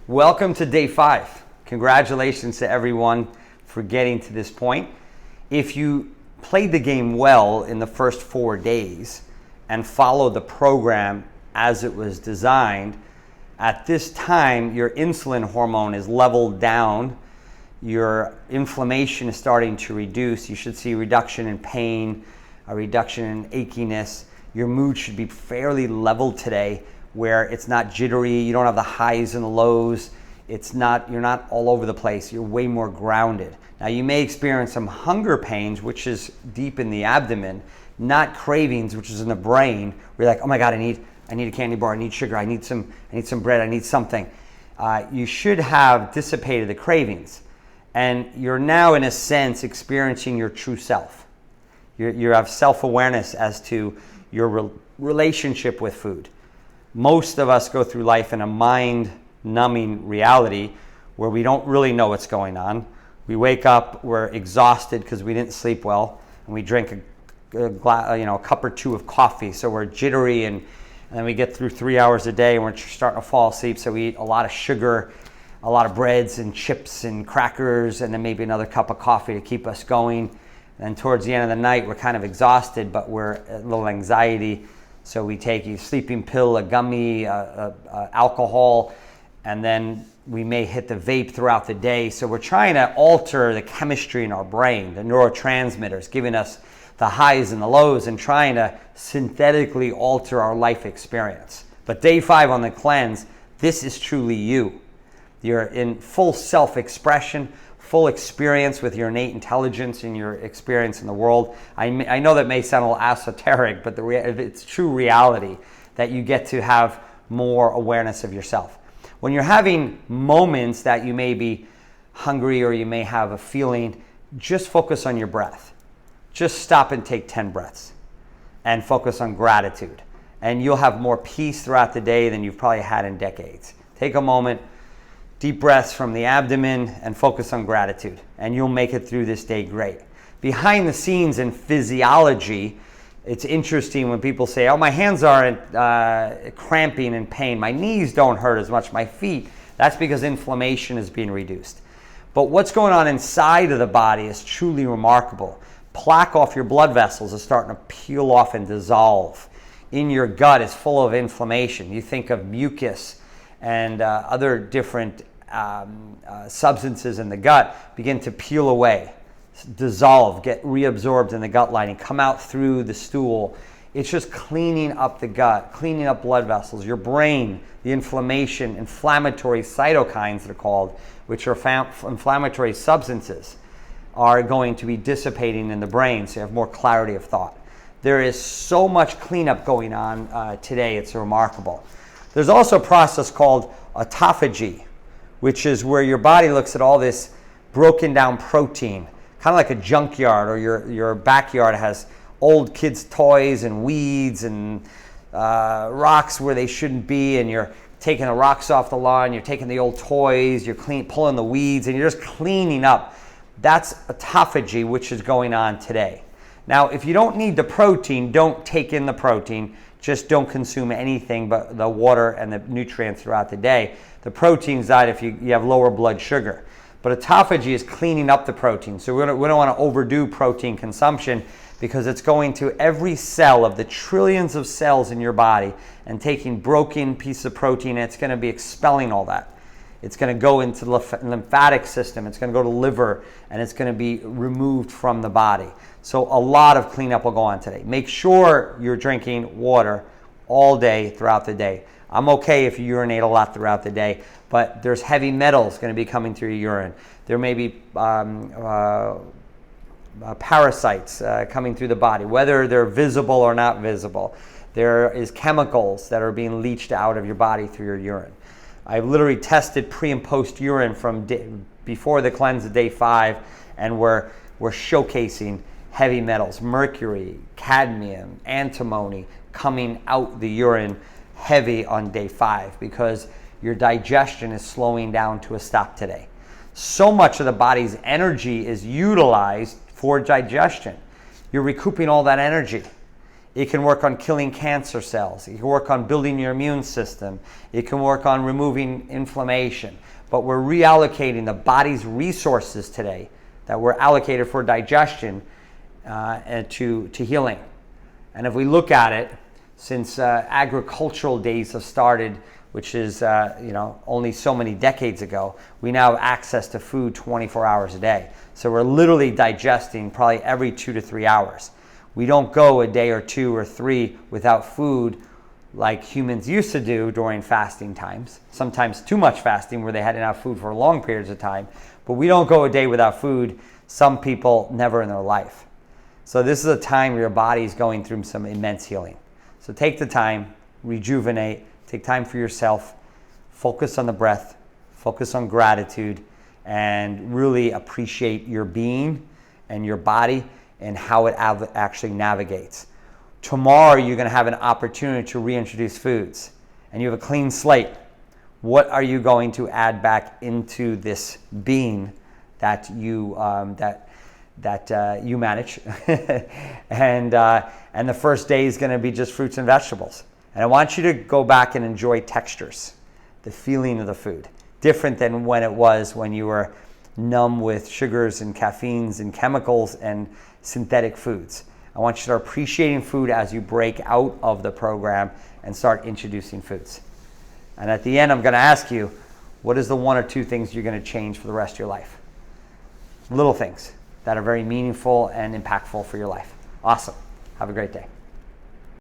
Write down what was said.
Welcome to day 5. Congratulations to everyone for getting to this point. If you played the game well in the first 4 days and followed the program as it was designed, at this time your insulin hormone is leveled down, your inflammation is starting to reduce, you should see a reduction in pain, a reduction in achiness, your mood should be fairly leveled today, where it's not jittery, you don't have the highs and the lows, you're not all over the place, you're way more grounded. Now you may experience some hunger pains, which is deep in the abdomen, not cravings, which is in the brain, where you're like, oh my God, I need a candy bar, I need sugar, I need some bread, I need something. You should have dissipated the cravings, and you're now in a sense experiencing your true self. You have self-awareness as to your relationship with food. Most of us go through life in a mind-numbing reality where we don't really know what's going on. We wake up, we're exhausted because we didn't sleep well, and we drink a cup or two of coffee, so we're jittery, and then we get through 3 hours a day and we're starting to fall asleep, so we eat a lot of sugar, a lot of breads and chips and crackers, and then maybe another cup of coffee to keep us going. And towards the end of the night, we're kind of exhausted, but we're a little anxiety. So we take a sleeping pill, a gummy, alcohol, and then we may hit the vape throughout the day. So we're trying to alter the chemistry in our brain, the neurotransmitters, giving us the highs and the lows, and trying to synthetically alter our life experience. But day 5 on the cleanse, this is truly you. You're in full self-expression, full experience with your innate intelligence and your experience in the world. I know that may sound a little esoteric, but it's true reality that you get to have more awareness of yourself. When you're having moments that you may be hungry or you may have a feeling, just focus on your breath. Just stop and take 10 breaths and focus on gratitude. And you'll have more peace throughout the day than you've probably had in decades. Take a moment, deep breaths from the abdomen, and focus on gratitude, and you'll make it through this day great. Behind the scenes in physiology, it's interesting when people say, oh, my hands aren't cramping and pain, my knees don't hurt as much, my feet. That's because inflammation is being reduced. But what's going on inside of the body is truly remarkable. Plaque off your blood vessels is starting to peel off and dissolve. In your gut is full of inflammation. You think of mucus and other different substances in the gut begin to peel away, dissolve, get reabsorbed in the gut lining, come out through the stool. It's just cleaning up the gut, cleaning up blood vessels. Your brain, the inflammation, inflammatory cytokines they're called, which are inflammatory substances, are going to be dissipating in the brain, so you have more clarity of thought. There is so much cleanup going on today, it's remarkable. There's also a process called autophagy, which is where your body looks at all this broken down protein, kind of like a junkyard, or your backyard has old kids' toys and weeds and rocks where they shouldn't be, and you're taking the rocks off the lawn, you're taking the old toys, you're pulling the weeds, and you're just cleaning up. That's autophagy, which is going on today. Now, if you don't need the protein, don't take in the protein. Just don't consume anything but the water and the nutrients throughout the day. The protein's diet if you have lower blood sugar. But autophagy is cleaning up the protein. So we don't want to overdo protein consumption, because it's going to every cell of the trillions of cells in your body and taking broken pieces of protein, and it's going to be expelling all that. It's going to go into the lymphatic system, it's going to go to the liver, and it's going to be removed from the body. So a lot of cleanup will go on today. Make sure you're drinking water all day throughout the day. I'm okay if you urinate a lot throughout the day, but there's heavy metals going to be coming through your urine. There may be parasites coming through the body, whether they're visible or not visible. There is chemicals that are being leached out of your body through your urine. I've literally tested pre and post urine from before the cleanse of day 5, and we're showcasing heavy metals, mercury, cadmium, antimony coming out the urine heavy on day 5, because your digestion is slowing down to a stop today. So much of the body's energy is utilized for digestion. You're recouping all that energy. It can work on killing cancer cells. It can work on building your immune system. It can work on removing inflammation. But we're reallocating the body's resources today that were allocated for digestion and to healing. And if we look at it, since agricultural days have started, which is only so many decades ago, we now have access to food 24 hours a day. So we're literally digesting probably every 2 to 3 hours. We don't go a day or 2 or 3 without food like humans used to do during fasting times. Sometimes too much fasting where they hadn't enough food for long periods of time. But we don't go a day without food. Some people never in their life. So this is a time where your body is going through some immense healing. So take the time, rejuvenate, take time for yourself, focus on the breath, focus on gratitude, and really appreciate your being and your body and how it actually navigates. Tomorrow, you're going to have an opportunity to reintroduce foods, and you have a clean slate. What are you going to add back into this being that you you manage? And the first day is going to be just fruits and vegetables. And I want you to go back and enjoy textures, the feeling of the food, different than when it was when you were numb with sugars and caffeines and chemicals and synthetic foods. I want you to start appreciating food as you break out of the program and start introducing foods. And at the end, I'm going to ask you, what is the 1 or 2 things you're going to change for the rest of your life? Little things that are very meaningful and impactful for your life. Awesome. Have a great day.